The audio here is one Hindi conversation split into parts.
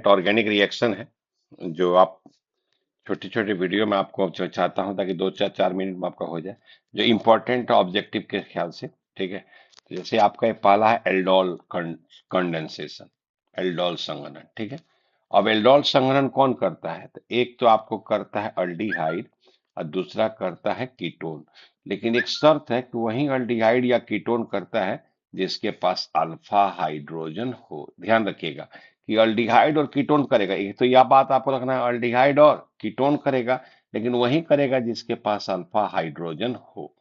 ऑर्गेनिक रिएक्शन है जो आप छोटी छोटी वीडियो में आपको जो चाहता हूं ताकि 2 4 4 मिनट में आपका हो जाए जो इम्पोर्टेंट ऑब्जेक्टिव के ख्याल से। ठीक है, तो जैसे आपका ये पहला है एल्डोल कंडेंसेशन, एल्डोल संघनन। ठीक है, अब एल्डोल संघनन कौन करता है? तो एक तो आपको करता है अल्डिहाइड और दूसरा करता है कीटोन। लेकिन एक शर्त है कि वही अल्डिहाइड या कीटोन करता है जिसके पास अल्फा हाइड्रोजन हो। ध्यान रखिएगा कि अल्डिहाइड और कीटोन करेगा, एक तो यह बात आपको रखना है, अल्डिहाइड और कीटोन करेगा, लेकिन वही करेगा जिसके पास अल्फा हाइड्रोजन हो।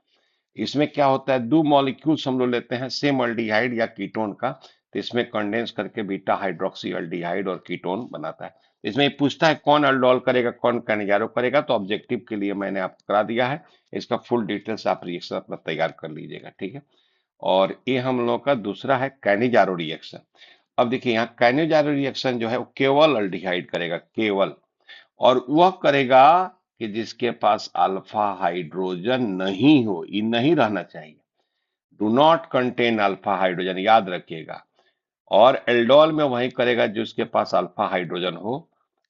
इसमें क्या होता है, दो मॉलिक्यूल्स हम लोग लेते हैं सेम अल्डिहाइड या कीटोन का, तो इसमें कंडेंस करके बीटा हाइड्रोक्सी अल्डिहाइड और कीटोन बनाता है। इसमें ये पूछता है कौन अल्डोल करेगा कौन कैनेजारो करेगा, तो ऑब्जेक्टिव के लिए मैंने आपको करा दिया है। इसका फुल डिटेल्स आप रिएक्शन अपना तैयार कर लीजिएगा। ठीक है, और ये हम लोग का दूसरा है कैनिजारो रिएक्शन। अब देखिए यहाँ कैनिजारो रिएक्शन जो है वो केवल अल्डिहाइड करेगा, केवल, और वह करेगा कि जिसके पास अल्फा हाइड्रोजन नहीं हो, ये नहीं रहना चाहिए, do not contain alpha hydrogen, याद रखिएगा। और एल्डोल में वही करेगा जिसके पास अल्फा हाइड्रोजन हो।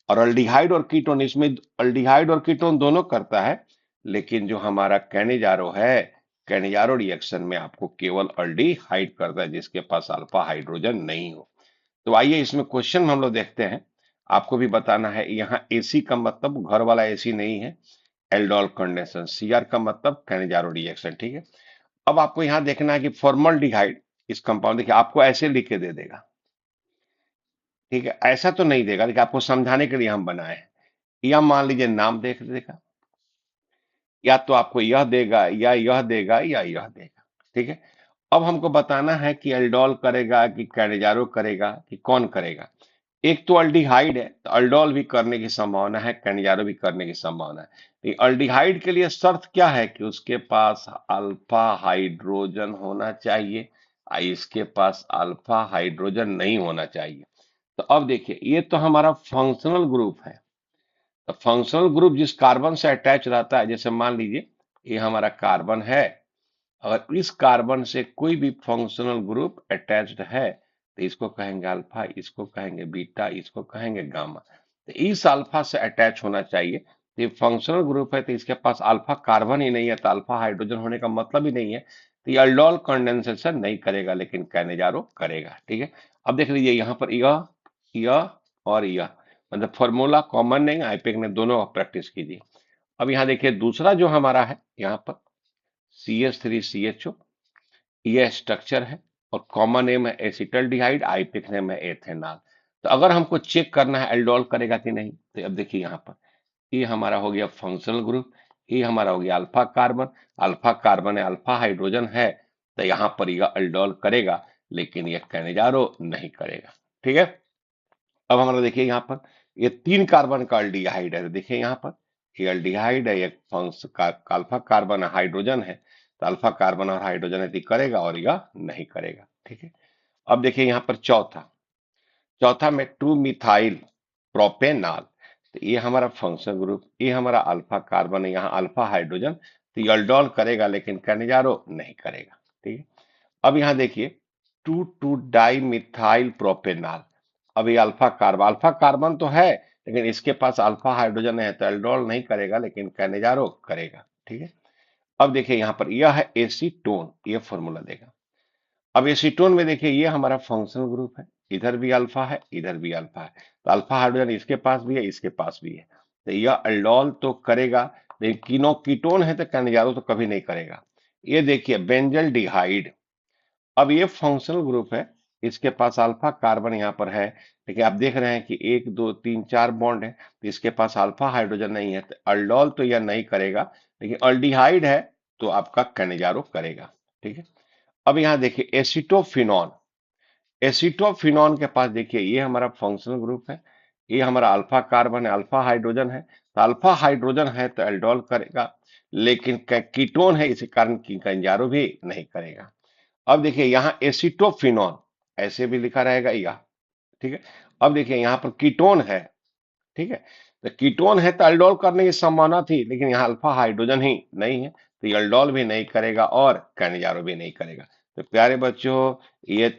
और अल्डिहाइड और कीटोन, इसमें अल्डिहाइड और कीटोन दोनों करता है, लेकिन जो हमारा कैनिजारो है, कैनिजारो रिएक्शन में आपको केवल अल्डिहाइड करता है जिसके पास अल्फा हाइड्रोजन नहीं हो। तो आइए इसमें क्वेश्चन हम लोग देखते हैं। आपको भी बताना है, यहाँ एसी का मतलब घर वाला एसी नहीं है, एल्डोल कंडेंसेशन, सीआर का मतलब कैनिजारो रिएक्शन। ठीक है, अब आपको यहाँ देखना है कि फॉर्मल्डिहाइड, इस कंपाउंड, देखिए आपको ऐसे लिख के दे देगा। ठीक है, ऐसा तो नहीं देगा, लेकिन आपको समझाने के लिए हम बनाए हैं। या मान लीजिए नाम देख देगा, या तो आपको यह देगा या यह देगा या यह देगा। ठीक है, अब हमको बताना है कि एल्डोल करेगा कि कैनिजारो करेगा कि कौन करेगा। एक तो अल्डिहाइड है, तो अल्डोल भी करने की संभावना है, कैनिजारो भी करने की संभावना है। लेकिन अल्डिहाइड के लिए शर्त क्या है कि उसके पास अल्फा हाइड्रोजन होना चाहिए, और इसके पास अल्फा हाइड्रोजन नहीं होना चाहिए। तो अब देखिए ये तो हमारा फंक्शनल ग्रुप है। तो फंक्शनल ग्रुप जिस कार्बन से अटैच रहता है, जैसे मान लीजिए ये हमारा कार्बन है, अगर इस कार्बन से कोई भी फंक्शनल ग्रुप अटैच्ड है तो इसको कहेंगे अल्फा, इसको कहेंगे बीटा, इसको कहेंगे गामा। तो इस अल्फा से अटैच होना चाहिए। तो ये फंक्शनल ग्रुप है, तो इसके पास अल्फा कार्बन ही नहीं है, तो अल्फा हाइड्रोजन होने का मतलब ही नहीं है, तो ये अल्डोल कंडेंसेशन नहीं करेगा, लेकिन कैनेजारो करेगा। ठीक है, अब देख लीजिए यहाँ पर यह और यह, मतलब फॉर्मूला कॉमन नहीं, आईपेक ने दोनों प्रैक्टिस कीजिए। अब यहाँ देखिए दूसरा जो हमारा है यहाँ पर CH3CHO, ये स्ट्रक्चर है, और कॉमन नेम है एसिटल्डिहाइड, आईपिक नेम है एथेनॉल। तो अगर हमको चेक करना है एल्डोल करेगा कि नहीं, तो अब देखिए यहाँ पर ये हमारा हो गया फंक्शनल ग्रुप, ये हमारा हो गया अल्फा कार्बन, अल्फा कार्बन है, अल्फा हाइड्रोजन है, तो यहाँ पर यह एल्डोल करेगा, लेकिन यह कैनेजारो नहीं करेगा। ठीक है, अब हमारा देखिए यहाँ पर ये 3 कार्बन का अल्डिहाइड है, तो देखिए यहाँ पर ये अल्डिहाइड है, एक अल्फा कार्बन हाइड्रोजन है, तो अल्फा कार्बन और हाइड्रोजन यदि करेगा और यह नहीं करेगा। ठीक है, अब देखिए यहाँ पर चौथा, चौथा में 2 मिथाइल प्रोपेनॉल, तो ये हमारा फंक्शनल ग्रुप, ये हमारा अल्फा कार्बन है, यहाँ अल्फा हाइड्रोजन, तो ये अल्डोल करेगा लेकिन कैनेजारो नहीं करेगा। ठीक है, अब यहाँ देखिए 2,2-डाई मिथाइल प्रोपेनॉल, अब ये अल्फा कार्बन तो है, लेकिन इसके पास अल्फा हाइड्रोजन है, तो एल्डोल नहीं करेगा लेकिन कैनेजारो करेगा। ठीक है, अब देखिए यहाँ पर यह है एसीटोन, ये फॉर्मूला देगा। अब एसीटोन में देखिए ये हमारा फंक्शनल ग्रुप है, इधर भी अल्फा है इधर भी अल्फा है, तो अल्फा हाइड्रोजन इसके पास भी है इसके पास भी है, तो यह अल्डोल तो करेगा, लेकिन कीनो कीटोन है तो कैनेजारो तो कभी नहीं करेगा। ये देखिए बेंजल डिहाइड, अब ये फंक्शनल ग्रुप है, इसके पास अल्फा कार्बन यहाँ पर है, लेकिन आप देख रहे हैं कि 1 2 3 4 बॉन्ड है, तो इसके पास अल्फा हाइड्रोजन नहीं है, तो अल्डोल तो यह नहीं करेगा, लेकिन अल्डिहाइड है तो आपका कैनेजारो करेगा। ठीक है, अब यहाँ देखिए एसिटोफिनॉन, एसिटोफिनॉन के पास देखिए ये हमारा फंक्शनल ग्रुप है, ये हमारा अल्फा कार्बन है, अल्फा हाइड्रोजन है, तो अल्फा हाइड्रोजन है तो एल्डोल करेगा, लेकिन कीटोन है इसी कारण कैनेजारो भी नहीं करेगा। अब देखिए यहाँ एसिटोफिनॉन ऐसे भी लिखा रहेगा यह। ठीक है, अब देखिए यहाँ पर कीटोन है। ठीक है, तो कीटोन है तो अल्डोल करने की संभावना थी, लेकिन यहाँ अल्फा हाइड्रोजन ही नहीं है, तो ये अल्डोल भी नहीं करेगा और कैनेजारो भी नहीं करेगा। तो प्यारे बच्चों, ये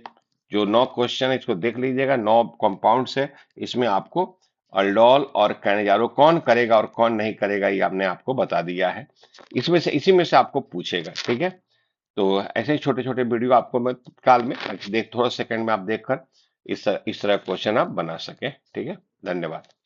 जो 9 क्वेश्चन है इसको देख लीजिएगा, 9 कंपाउंड्स है, इसमें आपको अल्डोल और कैनेजारो कौन करेगा और कौन नहीं करेगा ये आपने आपको बता दिया है। इसमें से इसी में से आपको पूछेगा, ठीक है। तो ऐसे ही छोटे छोटे वीडियो आपको मैं तत्काल में देख थोड़ा सेकंड में आप देखकर इस तरह क्वेश्चन आप बना सके, ठीक है। धन्यवाद।